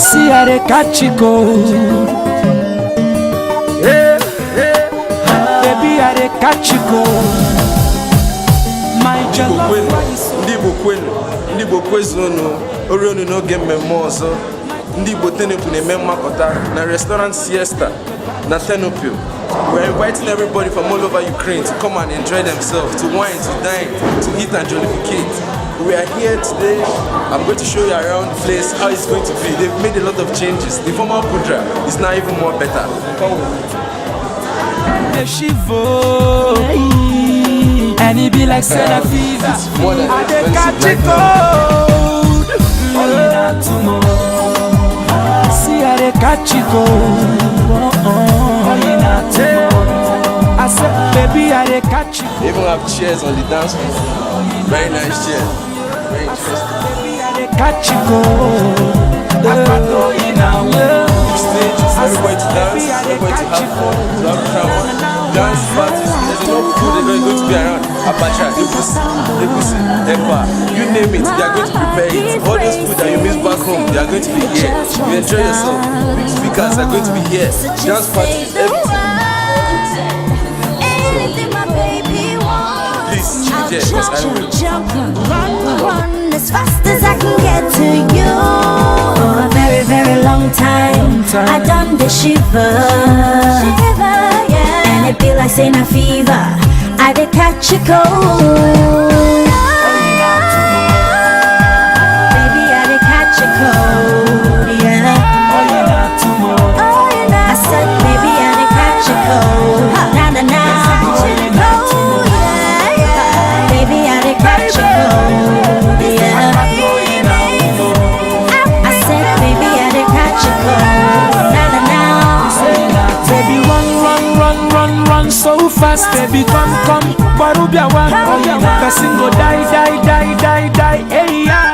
See how they catch you cold. Baby, how they catch you cold. My jollof rice. Ndibo kwezono, orionu no game memozo. Ndibo tenepu ne makota na restaurant siesta na tenopio. We're inviting everybody from all over Ukraine to come and enjoy themselves, to wine, to dine, to eat and jollificate. We are here today. I'm going to show you around the place how it's going to be. They've made a lot of changes. The former Pudra is now even more better. The shivo, and it be like Senna fever. I dey catch it cold. See how they catch it cold. I said, baby, I dey catch it. They even have chairs on the dance floor. Very nice chairs. Very interesting. Baby, I dey catch it cold. Stages, everybody to dance, everybody to have fun, to have travel, dance parties. There's enough food they're going to be around. Abacha, Egusi, Ekpa, you name it, they are going to prepare it. All those food that you miss back home, they are going to be here. You enjoy yourself. Big speakers are going to be here. Dance parties, everything. Please, be there, because I will. Run as fast as I can get to you. For a very, very long time, I done the shiver, yeah. And it be like saying a fever. I did catch a cold. Baby, I did catch a cold, yeah. I said, baby, I did catch a cold. Na na na. Baby, I did catch a cold, yeah. I said, baby, I did catch a cold. Na na na. Baby, run so fast. Baby, come, Barubia one. Person go die, hey yeah.